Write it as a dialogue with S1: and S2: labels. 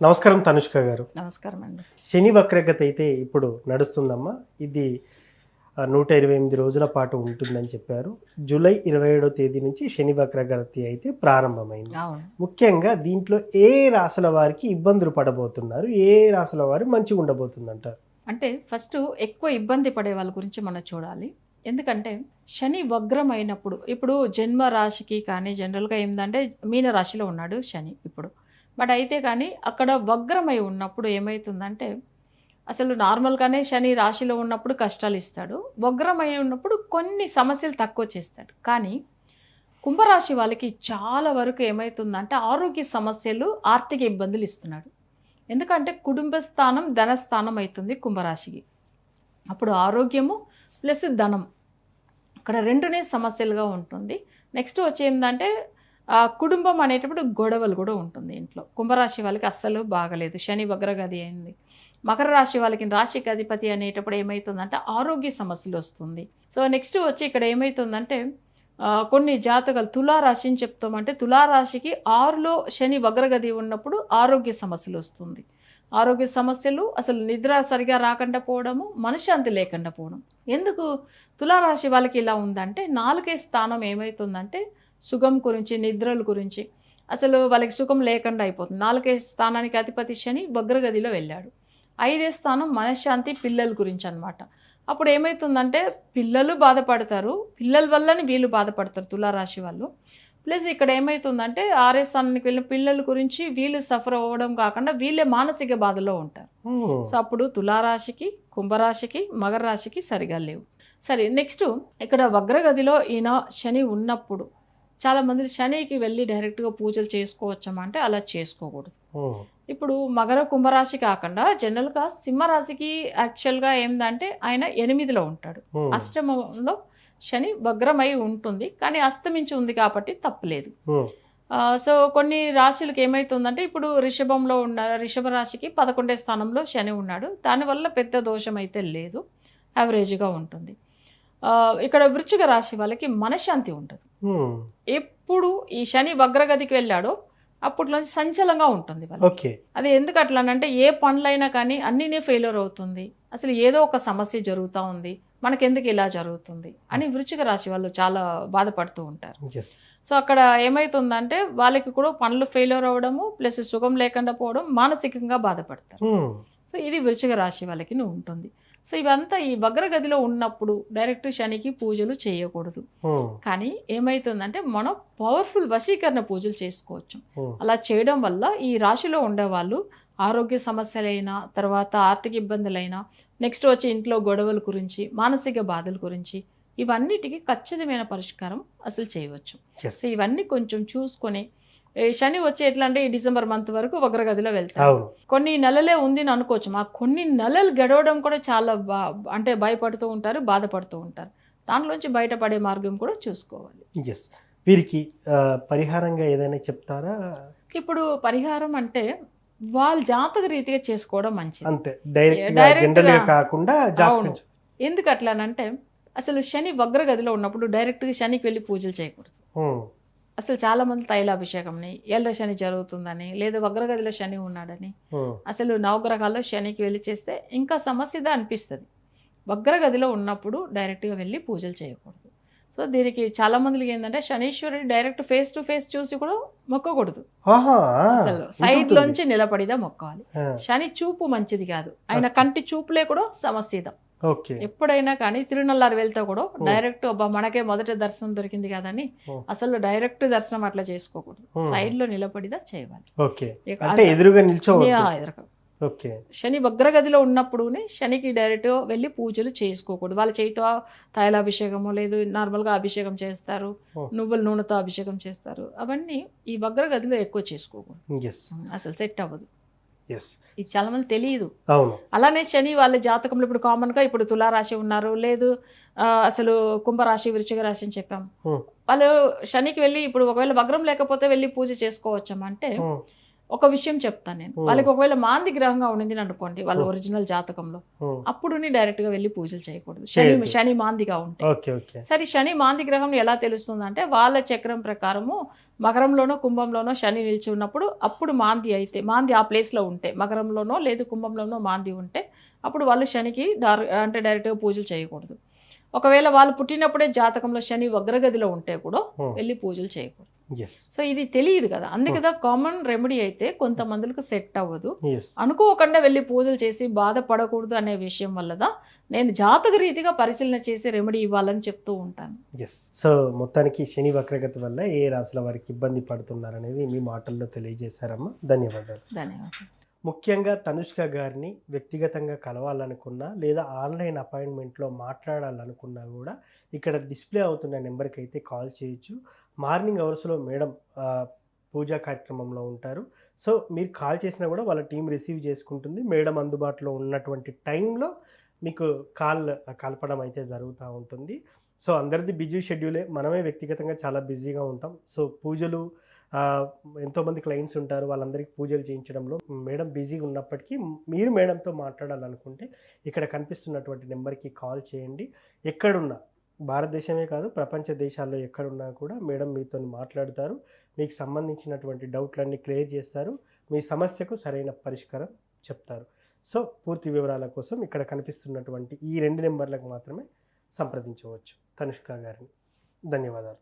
S1: నమస్కారం తనుష్క గారు.
S2: నమస్కారం అండి.
S1: శని వక్రగతి అయితే ఇప్పుడు నడుస్తుందమ్మా. ఇది 128 రోజుల పాటు ఉంటుందని చెప్పారు. జూలై 27వ తేదీ నుంచి శని వక్రగతి అయితే ప్రారంభమైంది. ముఖ్యంగా దీంట్లో ఏ రాశుల వారికి ఇబ్బందులు పడబోతున్నారు, ఏ రాశుల వారు మంచిగా ఉండబోతుందంటారు?
S2: అంటే ఫస్ట్ ఎక్కువ ఇబ్బంది పడే వాళ్ళ గురించి మనం చూడాలి. ఎందుకంటే శని వగ్రం అయినప్పుడు, ఇప్పుడు జన్మ రాశికి కానీ జనరల్గా ఏంటంటే మీన రాశిలో ఉన్నాడు శని ఇప్పుడు. బట్ అయితే కానీ అక్కడ వగ్రమై ఉన్నప్పుడు ఏమవుతుందంటే, అసలు నార్మల్గానే శని రాశిలో ఉన్నప్పుడు కష్టాలు ఇస్తాడు. వగ్రమై ఉన్నప్పుడు కొన్ని సమస్యలు తక్కువ చేస్తాడు. కానీ కుంభరాశి వాళ్ళకి చాలా వరకు ఏమవుతుందంటే ఆరోగ్య సమస్యలు, ఆర్థిక ఇబ్బందులు ఇస్తున్నాడు. ఎందుకంటే కుటుంబ స్థానం ధనస్థానం అవుతుంది కుంభరాశికి. అప్పుడు ఆరోగ్యము ప్లస్ ధనం అక్కడ రెండునే సమస్యలుగా ఉంటుంది. నెక్స్ట్ వచ్చి ఏంటంటే కుటుంబం అనేటప్పుడు గొడవలు కూడా ఉంటుంది ఇంట్లో. కుంభరాశి వాళ్ళకి అస్సలు బాగలేదు, శని వగ్రగతి అయింది. మకర రాశి వాళ్ళకి రాశికి అధిపతి అనేటప్పుడు ఏమవుతుందంటే ఆరోగ్య సమస్యలు వస్తుంది. సో నెక్స్ట్ వచ్చి ఇక్కడ ఏమవుతుందంటే కొన్ని జాతకాలు తులారాశి అని చెప్తామంటే తులారాశికి 6లో శని వగ్రగతి ఉన్నప్పుడు ఆరోగ్య సమస్యలు వస్తుంది. ఆరోగ్య సమస్యలు, అసలు నిద్ర సరిగా రాకుండా పోవడము, మనశ్శాంతి లేకుండా పోవడం. ఎందుకు తులారాశి వాళ్ళకి ఇలా ఉందంటే 4వ స్థానం ఏమవుతుందంటే సుఖం గురించి, నిద్రల గురించి అసలు వాళ్ళకి సుఖం లేకుండా అయిపోతుంది. 4వ స్థానానికి అధిపతి శని వగ్రగతిలో వెళ్ళాడు. 5వ స్థానం మనశ్శాంతి, పిల్లల గురించి అనమాట. అప్పుడు ఏమవుతుందంటే పిల్లలు బాధపడతారు, పిల్లల వల్లని వీళ్ళు బాధపడతారు తులారాశి వాళ్ళు. ప్లస్ ఇక్కడ ఏమవుతుందంటే 6వ స్థానానికి వెళ్ళిన పిల్లల గురించి వీళ్ళు సఫర్ అవ్వడం కాకుండా వీళ్ళే మానసిక బాధలో ఉంటారు. సో అప్పుడు తులారాశికి, కుంభరాశికి, మకర రాశికి సరిగా లేవు. సరే, నెక్స్ట్ ఇక్కడ వగ్రగతిలో ఈయన శని ఉన్నప్పుడు చాలామంది శనికి వెళ్ళి డైరెక్ట్గా పూజలు చేసుకోవచ్చమా అంటే అలా చేసుకోకూడదు. ఇప్పుడు మకర కుంభరాశి కాకుండా జనరల్గా సింహరాశికి యాక్చువల్గా ఏంటంటే ఆయన 8లో ఉంటాడు. అష్టమంలో శని వగ్రమై ఉంటుంది, కానీ అస్తమించి ఉంది కాబట్టి తప్పలేదు. సో కొన్ని రాశులకు ఏమవుతుందంటే ఇప్పుడు రిషభంలో ఉన్న రిషభ రాశికి 11వ స్థానంలో శని ఉన్నాడు. దానివల్ల పెద్ద దోషం అయితే లేదు, యావరేజ్గా ఉంటుంది. ఇక్కడ వృశ్చిక రాశి వాళ్ళకి మనశ్శాంతి ఉంటుంది. ఎప్పుడు ఈ శని వగ్రగతికి వెళ్ళాడో అప్పట్లోంచి సంచలంగా ఉంటుంది వాళ్ళకి. అది ఎందుకు అట్లానంటే ఏ పనులైనా కానీ అన్నీనే ఫెయిల్యూర్ అవుతుంది, అసలు ఏదో ఒక సమస్య జరుగుతూ ఉంది, మనకెందుకు ఇలా జరుగుతుంది అని వృశ్చిక రాశి వాళ్ళు చాలా బాధపడుతూ ఉంటారు. సో అక్కడ ఏమవుతుందంటే వాళ్ళకి కూడా పనులు ఫెయిల్యూర్ అవ్వడము ప్లస్ సుఖం లేకుండా పోవడం, మానసికంగా బాధపడతారు. సో ఇది వృశ్చిక రాశి వాళ్ళకి ఉంటుంది. సో ఇవంతా ఈ వగ్రగతిలో ఉన్నప్పుడు డైరెక్ట్ శనికి పూజలు చేయకూడదు. కానీ ఏమైతుందంటే మనం పవర్ఫుల్ వశీకరణ పూజలు చేసుకోవచ్చు. అలా చేయడం వల్ల ఈ రాశిలో ఉండేవాళ్ళు ఆరోగ్య సమస్యలైనా, తర్వాత ఆర్థిక ఇబ్బందులైనా, నెక్స్ట్ వచ్చి ఇంట్లో గొడవల గురించి, మానసిక బాధల గురించి ఇవన్నిటికీ ఖచ్చితమైన పరిష్కారం అసలు చేయవచ్చు. సో ఇవన్నీ కొంచెం చూసుకొని, శని వచ్చి ఎట్లా అంటే ఈ డిసెంబర్ మంత్ వరకు వగ్రగతిలో వెళ్తారు. కొన్ని నెలలే ఉంది అని అనుకోవచ్చు, మా కొన్ని నెలలు గడవడం కూడా చాలా అంటే భయపడుతూ ఉంటారు, బాధపడుతూ ఉంటారు. దాంట్లోంచి బయటపడే మార్గం కూడా చూసుకోవాలి.
S1: వీరికి పరిహారంగా ఏదైనా చెప్తారా?
S2: ఇప్పుడు పరిహారం అంటే వాళ్ళ జాతక రీతిగా చేసుకోవడం మంచిది,
S1: అంతే, డైరెక్ట్ కాకుండా.
S2: ఎందుకు అట్లానంటే అసలు శని వగ్రగతిలో ఉన్నప్పుడు డైరెక్ట్గా శనికి వెళ్ళి పూజలు చేయకూడదు. అసలు చాలా మంది తైలాభిషేకంని, ఎల్ల శని జరుగుతుందని, లేదా వగ్రగతిలో శని ఉన్నాడని, అసలు నవగ్రహాల్లో శనికి వెళ్ళి చేస్తే ఇంకా సమస్యగా అనిపిస్తుంది. వగ్రగతిలో ఉన్నప్పుడు డైరెక్ట్గా వెళ్ళి పూజలు చేయకూడదు. సో దీనికి చాలా మందికి ఏంటంటే శనీశ్వరుడు డైరెక్ట్ ఫేస్ టు ఫేస్ చూసి కూడా మొక్కకూడదు, అసలు సైడ్ లోంచి నిలబడిదా మొక్కాలి. శని చూపు మంచిది కాదు, ఆయన కంటి చూపులే కూడా సమస్యదా. ఎప్పుడైనా కానీ తిరునల్లారు వెళ్తే కూడా డైరెక్ట్ మనకే మొదట దర్శనం దొరికింది కదని అసలు డైరెక్ట్ దర్శనం అట్లా చేసుకోకూడదు, సైడ్ లో నిలబడిదా చేయాలి. శని వగ్రగతిలో ఉన్నప్పుడునే శనికి డైరెక్ట్ వెళ్ళి పూజలు చేసుకోకూడదు. వాళ్ళ చేతితో తైలాభిషేకము, లేదు నార్మల్గా అభిషేకం చేస్తారు, నువ్వుల నూనెతో అభిషేకం చేస్తారు, అవన్నీ ఈ వగ్రగతిలో ఎక్కువ చేసుకోకూడదు, అసలు సెట్ అవ్వదు. ఇది చాలా మంది తెలియదు. అలానే శని వాళ్ళ జాతకంలో ఇప్పుడు కామన్ గా ఇప్పుడు తులారాశి ఉన్నారు, లేదు అసలు కుంభరాశి, వృశ్చిక రాశి అని చెప్పాం. వాళ్ళు శనికి వెళ్ళి ఇప్పుడు ఒకవేళ వగ్రం లేకపోతే వెళ్ళి పూజ చేసుకోవచ్చామంటే ఒక విషయం చెప్తాను నేను, వాళ్ళకి ఒకవేళ మాంది గ్రహంగా ఉండింది అనుకోండి వాళ్ళ ఒరిజినల్ జాతకంలో, అప్పుడు డైరెక్ట్ గా వెళ్ళి పూజలు చేయకూడదు. శని మాందిగా ఉంటే. సరే, శని మాంది గ్రహం ఎలా తెలుస్తుంది అంటే వాళ్ళ చక్రం ప్రకారము మకరంలోనో కుంభంలోనో శని నిలిచి ఉన్నప్పుడు, అప్పుడు మాంది ఆ ప్లేస్ లో ఉంటే, మకరంలోనో లేదు కుంభంలోనో మాంది ఉంటే, అప్పుడు వాళ్ళు శనికి డైరెక్ట్ గా పూజలు చేయకూడదు. ఒకవేళ వాళ్ళు పుట్టినప్పుడే జాతకంలో శని వగ్రగదిలో ఉంటే కూడా వెళ్ళి పూజలు చేయకూడదు. సో ఇది తెలియదు కదా, అందుకే కామన్ రెమెడీ అయితే కొంతమందికి సెట్ అవ్వదు. అనుకోకుండా వెళ్ళి పూజలు చేసి బాధపడకూడదు అనే విషయం వల్లదా నేను జాతక రీతిగా పరిశీలన చేసి రెమెడీ ఇవ్వాలని చెప్తూ ఉంటాను.
S1: సో మొత్తానికి శని వక్రగతి వల్ల ఏ రాశుల వారికి ఇబ్బంది పడుతున్నారనేది మీ మాటల్లో తెలియజేశారమ్మా. ధన్యవాదాలు.
S2: ధన్యవాదాలు.
S1: ముఖ్యంగా తనుష్క గారిని వ్యక్తిగతంగా కలవాలనుకున్నా లేదా ఆన్లైన్ అపాయింట్మెంట్లో మాట్లాడాలనుకున్నా కూడా ఇక్కడ డిస్ప్లే అవుతున్న నెంబర్కి అయితే కాల్ చేయొచ్చు. మార్నింగ్ అవర్స్లో మేడం పూజా కార్యక్రమంలో ఉంటారు. సో మీరు కాల్ చేసినా కూడా వాళ్ళ టీం రిసీవ్ చేసుకుంటుంది. మేడం అందుబాటులో ఉన్నటువంటి టైంలో మీకు కలపడం అయితే జరుగుతూ ఉంటుంది. సో అందరిది బిజీ షెడ్యూలే, మనమే వ్యక్తిగతంగా చాలా బిజీగా ఉంటాం. సో పూజలు ఎంతోమంది క్లయింట్స్ ఉంటారు, వాళ్ళందరికీ పూజలు చేయించడంలో మేడం బిజీగా ఉన్నప్పటికీ మీరు మేడంతో మాట్లాడాలనుకుంటే ఇక్కడ కనిపిస్తున్నటువంటి నెంబర్కి కాల్ చేయండి. ఎక్కడున్నా, భారతదేశమే కాదు ప్రపంచ దేశాల్లో ఎక్కడున్నా కూడా మేడం మీతో మాట్లాడతారు. మీకు సంబంధించినటువంటి డౌట్లన్నీ క్లియర్ చేస్తారు. మీ సమస్యకు సరైన పరిష్కారం చెప్తారు. సో పూర్తి వివరాల కోసం ఇక్కడ కనిపిస్తున్నటువంటి ఈ 2 నెంబర్లకు మాత్రమే సంప్రదించవచ్చు తనుష్క గారిని. ధన్యవాదాలు.